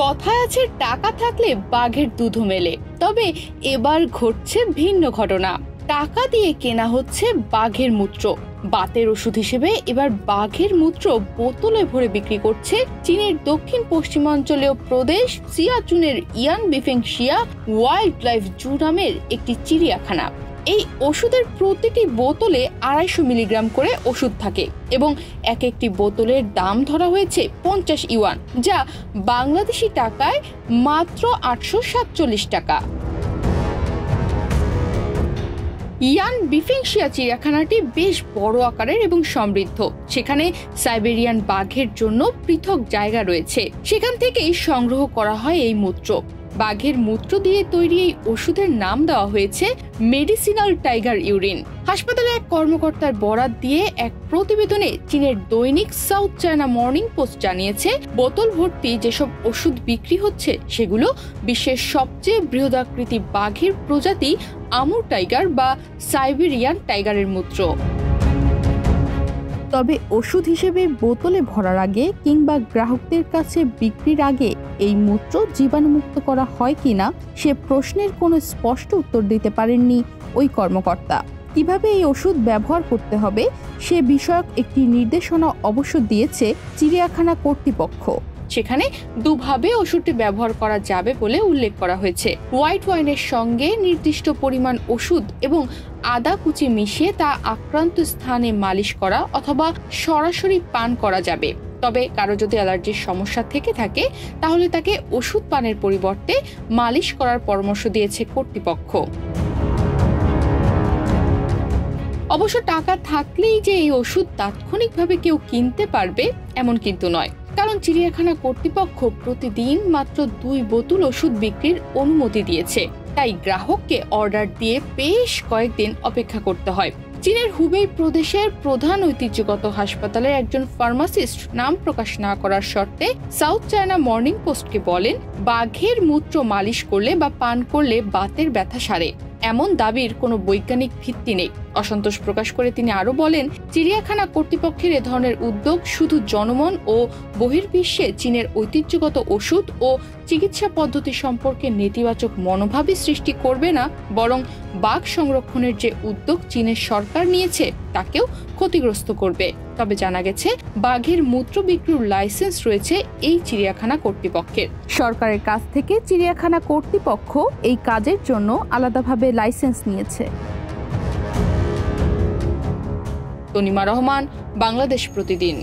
কথায় আছে টাকা থাকলে বাঘের দুধও মেলে, তবে এবার ঘটছে ভিন্ন ঘটনা। টাকা দিয়ে কেনা হচ্ছে বাঘের মূত্র। বাতের ওষুধ হিসেবে এবার বাঘের মূত্র বোতলে ভরে বিক্রি করছে চীনের দক্ষিণ পশ্চিমাঞ্চলীয় প্রদেশ সিয়াচুনের ইয়ান বিফেংশিয়া ওয়াইল্ড লাইফ জু নামের একটি চিড়িয়াখানা। এই ওষুধের প্রতিটি বোতলে 250 মিলিগ্রাম করে ওষুধ থাকে এবং এক একটি বোতলের দাম ধরা হয়েছে 50 ইউয়ান, যা বাংলাদেশি টাকায় মাত্র 847 টাকা। ইয়ান বিফেংশিয়া চিড়িয়াখানাটি বেশ বড় আকারের এবং সমৃদ্ধ। সেখানে সাইবেরিয়ান বাঘের জন্য পৃথক জায়গা রয়েছে, সেখান থেকেই সংগ্রহ করা হয় এই মূত্র। বাঘের মূত্র দিয়ে তৈরি এই ওষুধের নাম দেওয়া হয়েছে মেডিসিনাল টাইগার ইউরিন। হাসপাতালে এক কর্মকর্তার বরাত দিয়ে এক প্রতিবেদনে চীনের দৈনিক সাউথ চায়না মর্নিং পোস্ট জানিয়েছে, বোতল ভর্তি যেসব ওষুধ বিক্রি হচ্ছে সেগুলো বিশ্বের সবচেয়ে বৃহদাকৃতি বাঘের প্রজাতি আমুর টাইগার বা সাইবেরিয়ান টাইগারের মূত্র। তবে ওষুধ হিসেবে বোতলে ভরার আগে কিংবা গ্রাহকদের কাছে বিক্রির আগে এই মূত্র জীবাণুমুক্ত করা হয় কিনা সে প্রশ্নের কোনো স্পষ্ট উত্তর দিতে পারেননি ওই কর্মকর্তা। কিভাবে এই ওষুধ ব্যবহার করতে হবে সে বিষয়ক একটি নির্দেশনা অবশ্য দিয়েছে চিড়িয়াখানা কর্তৃপক্ষ। সেখানে দুভাবে ওষুধটি ব্যবহার করা যাবে বলে উল্লেখ করা হয়েছে। হোয়াইট ওয়াইনের সঙ্গে নির্দিষ্ট পরিমাণ ওষুধ এবং আদা কুচি মিশিয়ে তা আক্রান্ত স্থানে মালিশ করা অথবা সরাসরি পান করা যাবে। তবে কারো যদি অ্যালার্জির সমস্যা থেকে থাকে তাহলে তাকে ওষুধ পানের পরিবর্তে মালিশ করার পরামর্শ দিয়েছে কর্তৃপক্ষ। অবশ্য টাকা থাকলেই যে এই ওষুধ তাৎক্ষণিকভাবে কেউ কিনতে পারবে এমন কিন্তু নয়, কারণ চিড়িয়াখানা কর্তৃপক্ষ প্রতিদিন মাত্র 2 বোতল ওষুধ বিক্রির অনুমতি দিয়েছে। তাই গ্রাহককে অর্ডার দিয়ে বেশ কয়েকদিন অপেক্ষা করতে হয়। চীনের হুবেই প্রদেশের প্রধান ঐতিহ্যগত হাসপাতালের একজন ফার্মাসিস্ট নাম প্রকাশ না করার শর্তে সাউথ চায়না মর্নিং পোস্টকে বলেন, বাঘের মূত্র মালিশ করলে বা পান করলে বাতের ব্যথা সারে, এমন দাবির কোনো বৈজ্ঞানিক ভিত্তি নেই। অসন্তোষ প্রকাশ করে তিনি আরো বলেন, চিড়িয়াখানা কর্তৃপক্ষের এ ধরনের উদ্যোগ শুধু জনমন ও বহির্বিশ্বে চীনের ঐতিহ্যগত ওষুধ ও চিকিৎসা পদ্ধতি সম্পর্কে নেতিবাচক মনোভাবই সৃষ্টি করবে না, বরং বাঘ সংরক্ষণের যে উদ্যোগ চীনের সরকার নিয়েছে তাকেও ক্ষতিগ্রস্ত করবে। তবে জানা গেছে, বাঘের মূত্র বিক্রির লাইসেন্স রয়েছে এই চিড়িয়াখানা কর্তৃপক্ষের। সরকারের কাছ থেকে চিড়িয়াখানা কর্তৃপক্ষ এই কাজের জন্য আলাদাভাবে লাইসেন্স নিয়েছে। তনিমা রহমান, বাংলাদেশ প্রতিদিন।